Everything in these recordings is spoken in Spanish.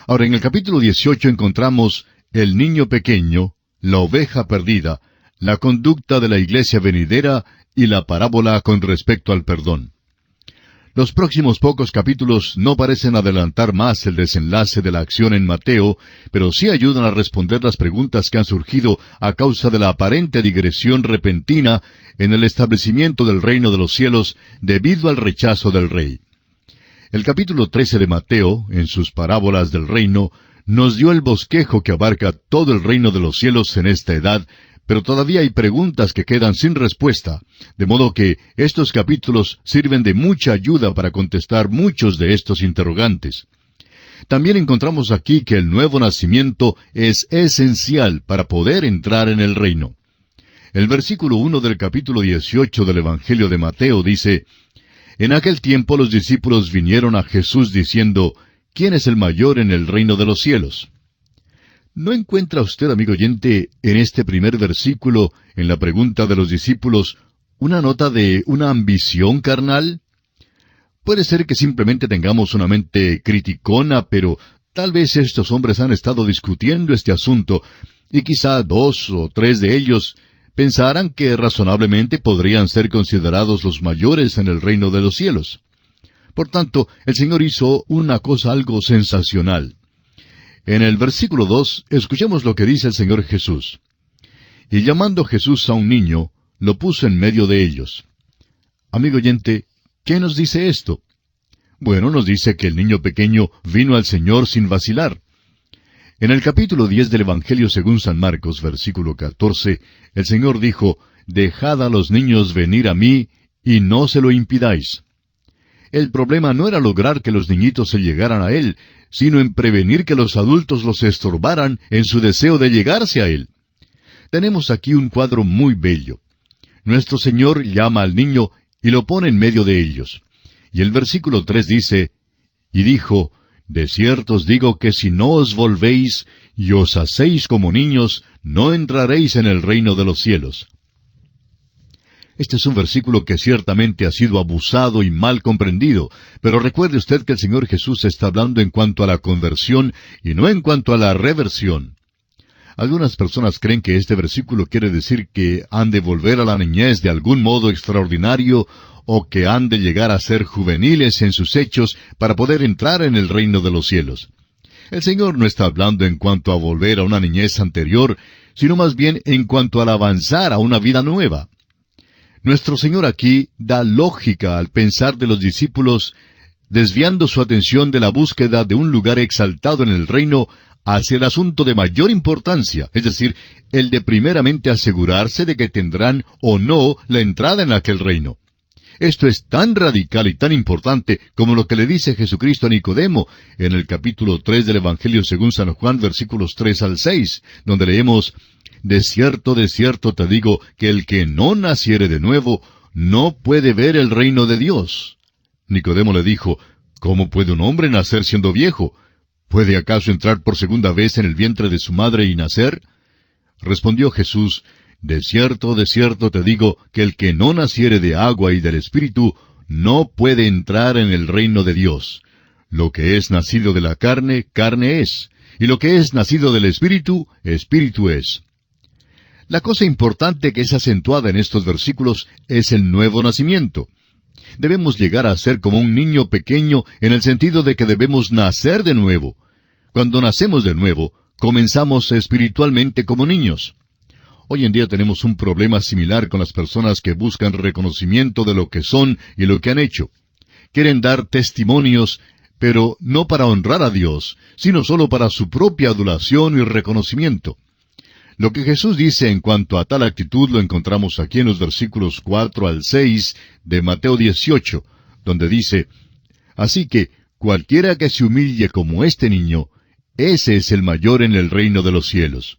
Ahora, en el capítulo 18 encontramos el niño pequeño, la oveja perdida, la conducta de la iglesia venidera y la parábola con respecto al perdón. Los próximos pocos capítulos no parecen adelantar más el desenlace de la acción en Mateo, pero sí ayudan a responder las preguntas que han surgido a causa de la aparente digresión repentina en el establecimiento del reino de los cielos debido al rechazo del rey. El capítulo 13 de Mateo, en sus parábolas del reino, nos dio el bosquejo que abarca todo el reino de los cielos en esta edad, pero todavía hay preguntas que quedan sin respuesta, de modo que estos capítulos sirven de mucha ayuda para contestar muchos de estos interrogantes. También encontramos aquí que el nuevo nacimiento es esencial para poder entrar en el reino. El versículo 1 del capítulo 18 del Evangelio de Mateo dice: En aquel tiempo los discípulos vinieron a Jesús diciendo: ¿Quién es el mayor en el reino de los cielos? ¿No encuentra usted, amigo oyente, en este primer versículo, en la pregunta de los discípulos, una nota de una ambición carnal? Puede ser que simplemente tengamos una mente criticona, pero tal vez estos hombres han estado discutiendo este asunto, y quizá 2 o 3 de ellos pensaran que razonablemente podrían ser considerados los mayores en el reino de los cielos. Por tanto, el Señor hizo una cosa algo sensacional. En el versículo 2, escuchemos lo que dice el Señor Jesús. Y llamando Jesús a un niño, lo puso en medio de ellos. Amigo oyente, ¿qué nos dice esto? Bueno, nos dice que el niño pequeño vino al Señor sin vacilar. En el capítulo 10 del Evangelio según San Marcos, versículo 14, el Señor dijo: Dejad a los niños venir a mí, y no se lo impidáis. El problema no era lograr que los niñitos se llegaran a Él, sino en prevenir que los adultos los estorbaran en su deseo de llegarse a Él. Tenemos aquí un cuadro muy bello. Nuestro Señor llama al niño y lo pone en medio de ellos. Y el versículo 3 dice: Y dijo: De cierto os digo que si no os volvéis y os hacéis como niños, no entraréis en el reino de los cielos. Este es un versículo que ciertamente ha sido abusado y mal comprendido, pero recuerde usted que el Señor Jesús está hablando en cuanto a la conversión y no en cuanto a la reversión. Algunas personas creen que este versículo quiere decir que han de volver a la niñez de algún modo extraordinario o que han de llegar a ser juveniles en sus hechos para poder entrar en el reino de los cielos. El Señor no está hablando en cuanto a volver a una niñez anterior, sino más bien en cuanto al avanzar a una vida nueva. Nuestro Señor aquí da lógica al pensar de los discípulos, desviando su atención de la búsqueda de un lugar exaltado en el reino hacia el asunto de mayor importancia, es decir, el de primeramente asegurarse de que tendrán o no la entrada en aquel reino. Esto es tan radical y tan importante como lo que le dice Jesucristo a Nicodemo en el capítulo 3 del Evangelio según San Juan, versículos 3 al 6, donde leemos: de cierto te digo, que el que no naciere de nuevo, no puede ver el reino de Dios. Nicodemo le dijo: ¿Cómo puede un hombre nacer siendo viejo? ¿Puede acaso entrar por segunda vez en el vientre de su madre y nacer? Respondió Jesús: de cierto te digo, que el que no naciere de agua y del Espíritu, no puede entrar en el reino de Dios. Lo que es nacido de la carne, carne es, y lo que es nacido del Espíritu, Espíritu es. La cosa importante que es acentuada en estos versículos es el nuevo nacimiento. Debemos llegar a ser como un niño pequeño en el sentido de que debemos nacer de nuevo. Cuando nacemos de nuevo, comenzamos espiritualmente como niños. Hoy en día tenemos un problema similar con las personas que buscan reconocimiento de lo que son y lo que han hecho. Quieren dar testimonios, pero no para honrar a Dios, sino solo para su propia adulación y reconocimiento. Lo que Jesús dice en cuanto a tal actitud lo encontramos aquí en los versículos 4 al 6 de Mateo 18, donde dice: Así que cualquiera que se humille como este niño, ese es el mayor en el reino de los cielos.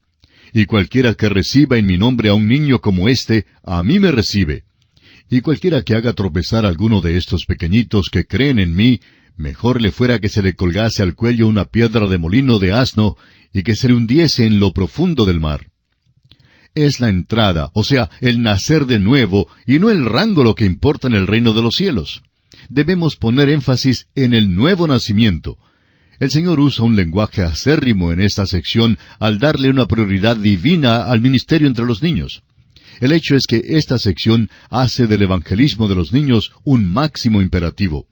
Y cualquiera que reciba en mi nombre a un niño como este, a mí me recibe. Y cualquiera que haga tropezar a alguno de estos pequeñitos que creen en mí, mejor le fuera que se le colgase al cuello una piedra de molino de asno y que se le hundiese en lo profundo del mar. Es la entrada, o sea, el nacer de nuevo, y no el rango lo que importa en el reino de los cielos. Debemos poner énfasis en el nuevo nacimiento. El Señor usa un lenguaje acérrimo en esta sección al darle una prioridad divina al ministerio entre los niños. El hecho es que esta sección hace del evangelismo de los niños un máximo imperativo.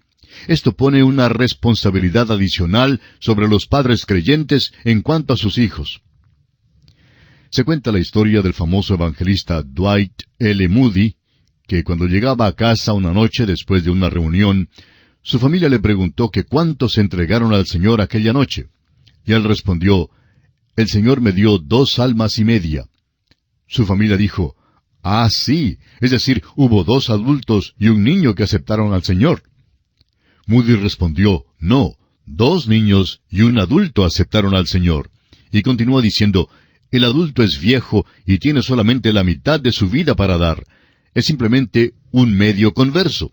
Esto pone una responsabilidad adicional sobre los padres creyentes en cuanto a sus hijos. Se cuenta la historia del famoso evangelista Dwight L. Moody, que cuando llegaba a casa una noche después de una reunión, su familia le preguntó que cuántos se entregaron al Señor aquella noche. Y él respondió, «El Señor me dio 2 almas y media». Su familia dijo, «Ah, sí, es decir, hubo 2 adultos y un niño que aceptaron al Señor». Moody respondió, «No, 2 niños y un adulto aceptaron al Señor». Y continuó diciendo, «El adulto es viejo y tiene solamente la mitad de su vida para dar. Es simplemente un medio converso».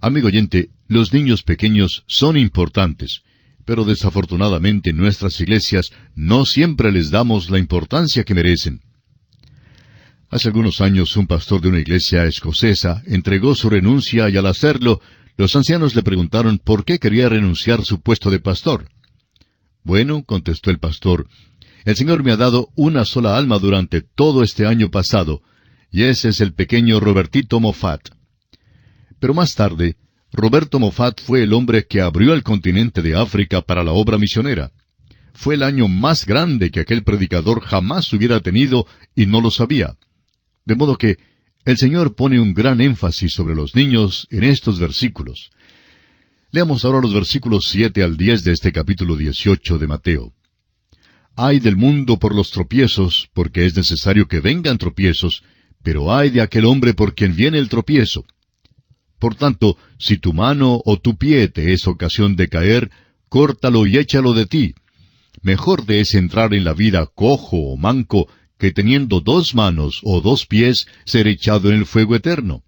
Amigo oyente, los niños pequeños son importantes, pero desafortunadamente en nuestras iglesias no siempre les damos la importancia que merecen. Hace algunos años un pastor de una iglesia escocesa entregó su renuncia y al hacerlo, los ancianos le preguntaron por qué quería renunciar su puesto de pastor. «Bueno», contestó el pastor, «el Señor me ha dado una sola alma durante todo este año pasado, y ese es el pequeño Robertito Moffat». Pero más tarde, Roberto Moffat fue el hombre que abrió el continente de África para la obra misionera. Fue el año más grande que aquel predicador jamás hubiera tenido y no lo sabía. De modo que el Señor pone un gran énfasis sobre los niños en estos versículos. Leamos ahora los versículos 7 al 10 de este capítulo 18 de Mateo. «Ay del mundo por los tropiezos, porque es necesario que vengan tropiezos, pero ay de aquel hombre por quien viene el tropiezo. Por tanto, si tu mano o tu pie te es ocasión de caer, córtalo y échalo de ti. Mejor te es entrar en la vida cojo o manco, que teniendo 2 manos o 2 pies, ser echado en el fuego eterno.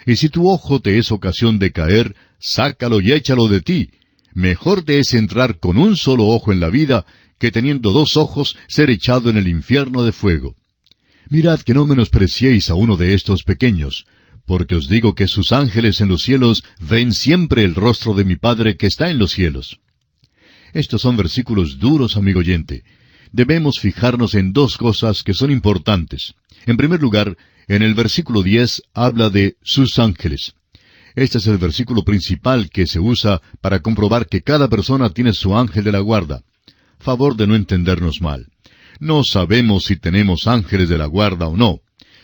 Y si tu ojo te es ocasión de caer, sácalo y échalo de ti. Mejor te es entrar con un solo ojo en la vida, que teniendo 2 ojos, ser echado en el infierno de fuego. Mirad que no menospreciéis a uno de estos pequeños, porque os digo que sus ángeles en los cielos ven siempre el rostro de mi Padre que está en los cielos». Estos son versículos duros, amigo oyente. Debemos fijarnos en 2 cosas que son importantes. En primer lugar, en el versículo 10 habla de sus ángeles. Este es el versículo principal que se usa para comprobar que cada persona tiene su ángel de la guarda. Favor de no entendernos mal. No sabemos si tenemos ángeles de la guarda o no,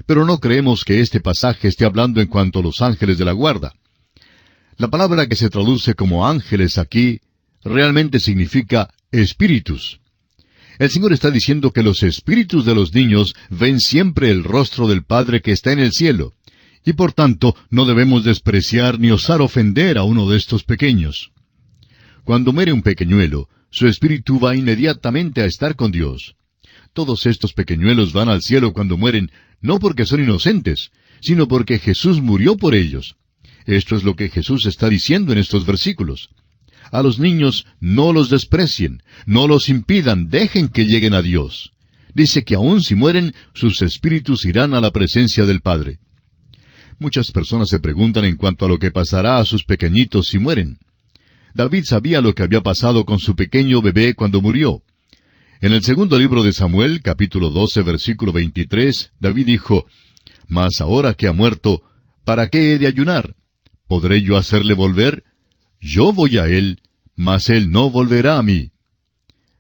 pero no creemos que este pasaje esté hablando en cuanto a los ángeles de la guarda. La palabra que se traduce como ángeles aquí realmente significa espíritus. El Señor está diciendo que los espíritus de los niños ven siempre el rostro del Padre que está en el cielo, y por tanto no debemos despreciar ni osar ofender a uno de estos pequeños. Cuando muere un pequeñuelo, su espíritu va inmediatamente a estar con Dios. Todos estos pequeñuelos van al cielo cuando mueren, no porque son inocentes, sino porque Jesús murió por ellos. Esto es lo que Jesús está diciendo en estos versículos. A los niños no los desprecien, no los impidan, dejen que lleguen a Dios. Dice que aun si mueren, sus espíritus irán a la presencia del Padre. Muchas personas se preguntan en cuanto a lo que pasará a sus pequeñitos si mueren. David sabía lo que había pasado con su pequeño bebé cuando murió. En el segundo libro de Samuel, capítulo 12, versículo 23, David dijo, «Mas ahora que ha muerto, ¿para qué he de ayunar? ¿Podré yo hacerle volver? Yo voy a él, mas él no volverá a mí».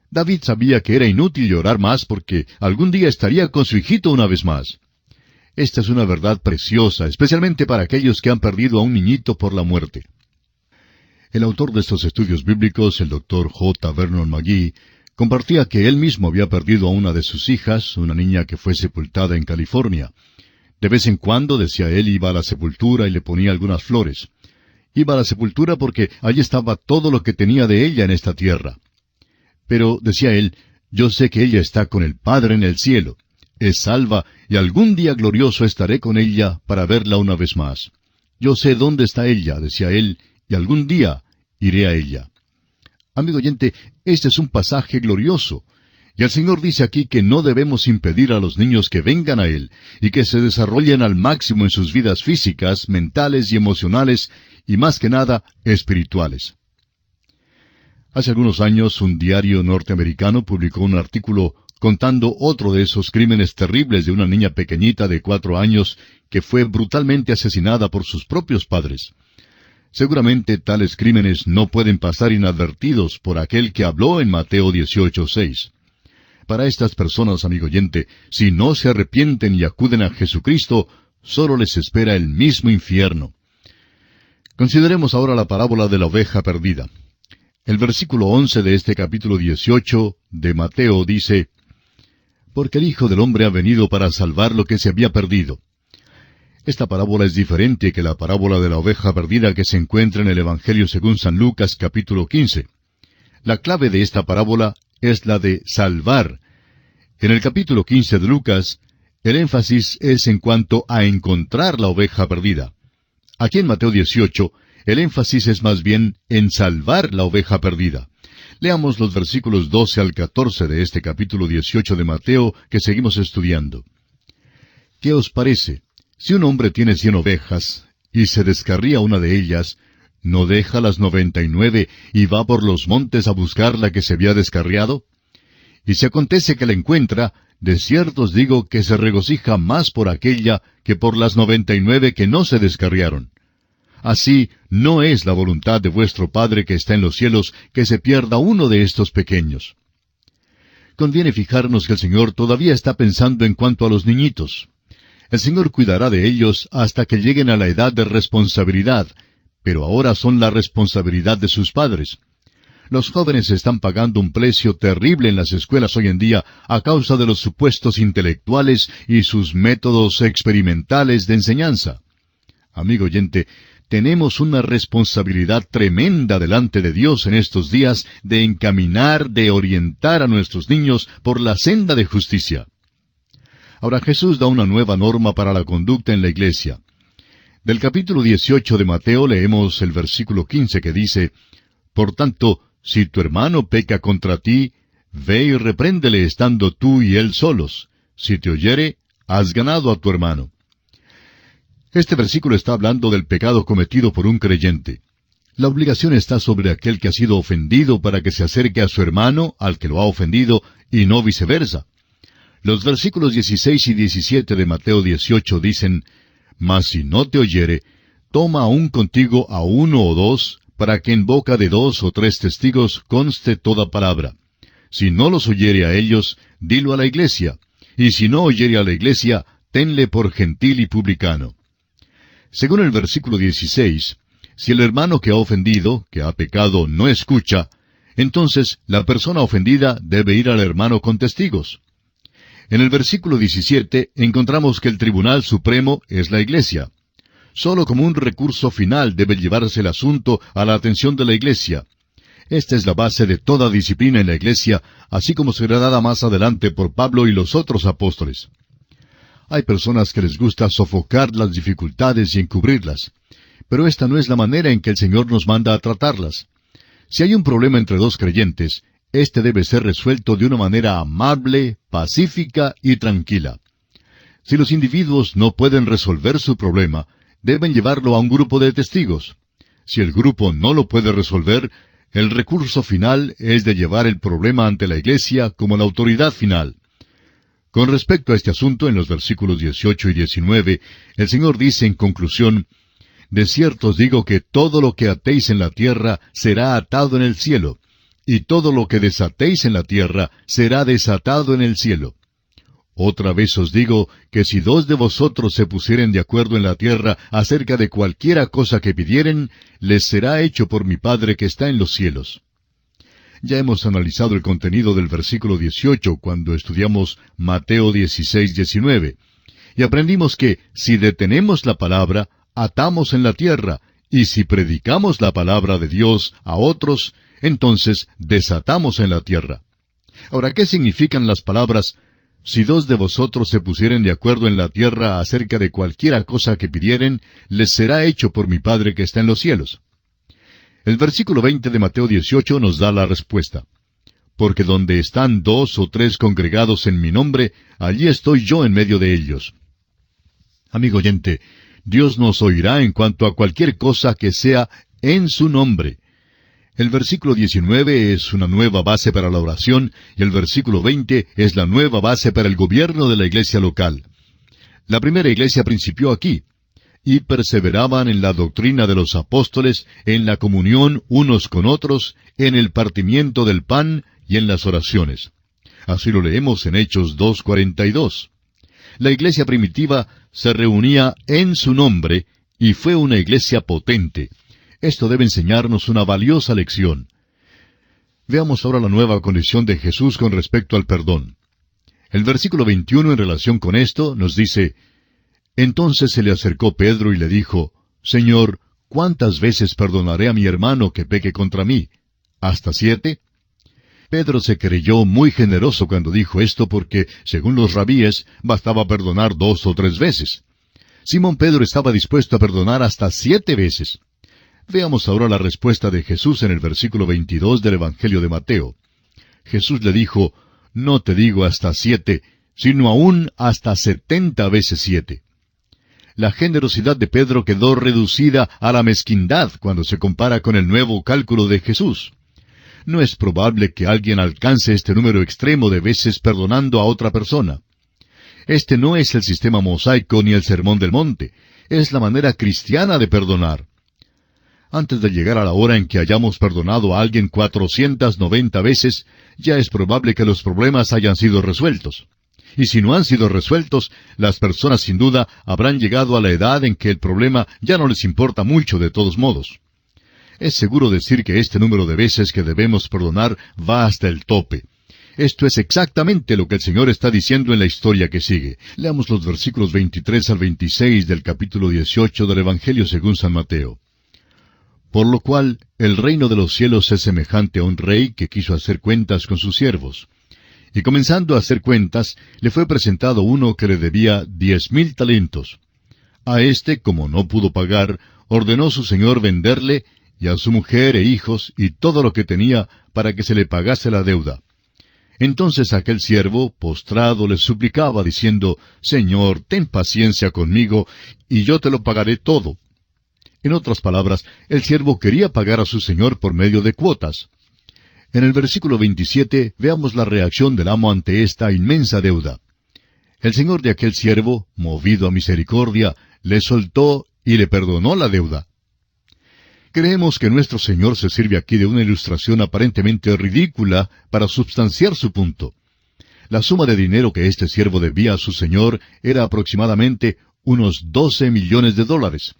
David sabía que era inútil llorar más porque algún día estaría con su hijito una vez más. Esta es una verdad preciosa, especialmente para aquellos que han perdido a un niñito por la muerte. El autor de estos estudios bíblicos, el Dr. J. Vernon McGee, compartía que él mismo había perdido a una de sus hijas, una niña que fue sepultada en California. De vez en cuando, decía él, iba a la sepultura y le ponía algunas flores. Iba a la sepultura porque allí estaba todo lo que tenía de ella en esta tierra. Pero, decía él, yo sé que ella está con el Padre en el cielo. Es salva y algún día glorioso estaré con ella para verla una vez más. Yo sé dónde está ella, decía él, y algún día iré a ella. Amigo oyente, este es un pasaje glorioso. Y el Señor dice aquí que no debemos impedir a los niños que vengan a Él y que se desarrollen al máximo en sus vidas físicas, mentales y emocionales, y más que nada, espirituales. Hace algunos años, un diario norteamericano publicó un artículo contando otro de esos crímenes terribles de una niña pequeñita de 4 años que fue brutalmente asesinada por sus propios padres. Seguramente tales crímenes no pueden pasar inadvertidos por aquel que habló en Mateo 18:6. Para estas personas, amigo oyente, si no se arrepienten y acuden a Jesucristo, solo les espera el mismo infierno. Consideremos ahora la parábola de la oveja perdida. El versículo 11 de este capítulo 18 de Mateo dice, «Porque el Hijo del Hombre ha venido para salvar lo que se había perdido». Esta parábola es diferente que la parábola de la oveja perdida que se encuentra en el Evangelio según San Lucas capítulo 15. La clave de esta parábola es la de salvar. En el capítulo 15 de Lucas, el énfasis es en cuanto a encontrar la oveja perdida. Aquí en Mateo 18, el énfasis es más bien en salvar la oveja perdida. Leamos los versículos 12 al 14 de este capítulo 18 de Mateo que seguimos estudiando. ¿Qué os parece? Si un hombre tiene 100 ovejas, y se descarría una de ellas, ¿no deja las 99 y va por los montes a buscar la que se había descarriado? Y si acontece que la encuentra, de cierto os digo que se regocija más por aquella que por las 99 que no se descarriaron. Así no es la voluntad de vuestro Padre que está en los cielos que se pierda uno de estos pequeños. Conviene fijarnos que el Señor todavía está pensando en cuanto a los niñitos. El Señor cuidará de ellos hasta que lleguen a la edad de responsabilidad, pero ahora son la responsabilidad de sus padres. Los jóvenes están pagando un precio terrible en las escuelas hoy en día a causa de los supuestos intelectuales y sus métodos experimentales de enseñanza. Amigo oyente, tenemos una responsabilidad tremenda delante de Dios en estos días de encaminar, de orientar a nuestros niños por la senda de justicia. Ahora Jesús da una nueva norma para la conducta en la iglesia. Del capítulo 18 de Mateo leemos el versículo 15 que dice, «Por tanto, si tu hermano peca contra ti, ve y repréndele estando tú y él solos. Si te oyere, has ganado a tu hermano». Este versículo está hablando del pecado cometido por un creyente. La obligación está sobre aquel que ha sido ofendido para que se acerque a su hermano, al que lo ha ofendido, y no viceversa. Los versículos 16 y 17 de Mateo 18 dicen, «Mas si no te oyere, toma aún contigo a 1 o 2, para que en boca de 2 o 3 testigos conste toda palabra. Si no los oyere a ellos, dilo a la iglesia, y si no oyere a la iglesia, tenle por gentil y publicano». Según el versículo 16, si el hermano que ha ofendido, que ha pecado, no escucha, entonces la persona ofendida debe ir al hermano con testigos. En el versículo 17 encontramos que el Tribunal Supremo es la Iglesia. Solo como un recurso final debe llevarse el asunto a la atención de la Iglesia. Esta es la base de toda disciplina en la Iglesia, así como será dada más adelante por Pablo y los otros apóstoles. Hay personas que les gusta sofocar las dificultades y encubrirlas, pero esta no es la manera en que el Señor nos manda a tratarlas. Si hay un problema entre dos creyentes, este debe ser resuelto de una manera amable, pacífica y tranquila. Si los individuos no pueden resolver su problema, deben llevarlo a un grupo de testigos. Si el grupo no lo puede resolver, el recurso final es de llevar el problema ante la Iglesia como la autoridad final. Con respecto a este asunto, en los versículos 18 y 19, el Señor dice en conclusión, «De cierto os digo que todo lo que atéis en la tierra será atado en el cielo, y todo lo que desatéis en la tierra será desatado en el cielo. Otra vez os digo que si 2 de vosotros se pusieren de acuerdo en la tierra acerca de cualquiera cosa que pidieren, les será hecho por mi Padre que está en los cielos». Ya hemos analizado el contenido del versículo 18 cuando estudiamos Mateo 16:19, y aprendimos que si detenemos la palabra, atamos en la tierra, y si predicamos la palabra de Dios a otros, entonces desatamos en la tierra. Ahora, ¿qué significan las palabras, si 2 de vosotros se pusieren de acuerdo en la tierra acerca de cualquiera cosa que pidieren, les será hecho por mi Padre que está en los cielos? El versículo 20 de Mateo 18 nos da la respuesta. Porque donde están 2 o 3 congregados en mi nombre, allí estoy yo en medio de ellos. Amigo oyente, Dios nos oirá en cuanto a cualquier cosa que sea en su nombre. El versículo 19 es una nueva base para la oración y el versículo 20 es la nueva base para el gobierno de la iglesia local. La primera iglesia principió aquí, y perseveraban en la doctrina de los apóstoles, en la comunión unos con otros, en el partimiento del pan y en las oraciones. Así lo leemos en Hechos 2:42. La iglesia primitiva se reunía en su nombre y fue una iglesia potente. Esto debe enseñarnos una valiosa lección. Veamos ahora la nueva condición de Jesús con respecto al perdón. El versículo 21 en relación con esto nos dice: Entonces se le acercó Pedro y le dijo: Señor, ¿cuántas veces perdonaré a mi hermano que peque contra mí? ¿Hasta 7? Pedro se creyó muy generoso cuando dijo esto porque, según los rabíes, bastaba perdonar 2 o 3 veces. Simón Pedro estaba dispuesto a perdonar hasta 7 veces. Veamos ahora la respuesta de Jesús en el versículo 22 del Evangelio de Mateo. Jesús le dijo: No te digo hasta 7, sino aún hasta 70 veces 7. La generosidad de Pedro quedó reducida a la mezquindad cuando se compara con el nuevo cálculo de Jesús. No es probable que alguien alcance este número extremo de veces perdonando a otra persona. Este no es el sistema mosaico ni el sermón del monte, es la manera cristiana de perdonar. Antes de llegar a la hora en que hayamos perdonado a alguien 490 veces, ya es probable que los problemas hayan sido resueltos. Y si no han sido resueltos, las personas sin duda habrán llegado a la edad en que el problema ya no les importa mucho de todos modos. Es seguro decir que este número de veces que debemos perdonar va hasta el tope. Esto es exactamente lo que el Señor está diciendo en la historia que sigue. Leamos los versículos 23 al 26 del capítulo 18 del Evangelio según San Mateo. Por lo cual, el reino de los cielos es semejante a un rey que quiso hacer cuentas con sus siervos. Y comenzando a hacer cuentas, le fue presentado uno que le debía 10,000 talentos. A éste, como no pudo pagar, ordenó su señor venderle, y a su mujer e hijos, y todo lo que tenía, para que se le pagase la deuda. Entonces aquel siervo, postrado, le suplicaba, diciendo: Señor, ten paciencia conmigo, y yo te lo pagaré todo. En otras palabras, el siervo quería pagar a su señor por medio de cuotas. En el versículo 27 veamos la reacción del amo ante esta inmensa deuda. El señor de aquel siervo, movido a misericordia, le soltó y le perdonó la deuda. Creemos que nuestro Señor se sirve aquí de una ilustración aparentemente ridícula para substanciar su punto. La suma de dinero que este siervo debía a su señor era aproximadamente unos 12 millones de dólares.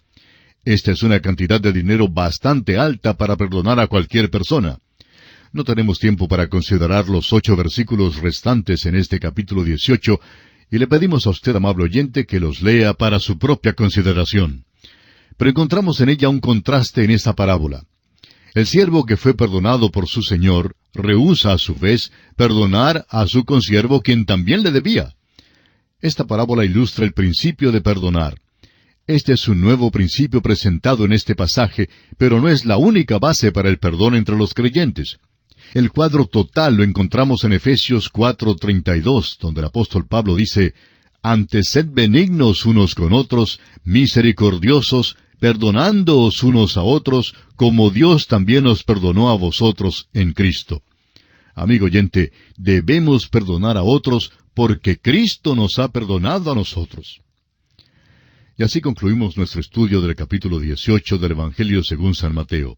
Esta es una cantidad de dinero bastante alta para perdonar a cualquier persona. No tenemos tiempo para considerar los 8 versículos restantes en este capítulo 18, y le pedimos a usted, amable oyente, que los lea para su propia consideración. Pero encontramos en ella un contraste en esta parábola. El siervo que fue perdonado por su señor rehúsa a su vez perdonar a su consiervo quien también le debía. Esta parábola ilustra el principio de perdonar. Este es un nuevo principio presentado en este pasaje, pero no es la única base para el perdón entre los creyentes. El cuadro total lo encontramos en Efesios 4:32, donde el apóstol Pablo dice: Antes sed benignos unos con otros, misericordiosos, perdonándoos unos a otros, como Dios también os perdonó a vosotros en Cristo. Amigo oyente, debemos perdonar a otros porque Cristo nos ha perdonado a nosotros. Y así concluimos nuestro estudio del capítulo 18 del Evangelio según San Mateo.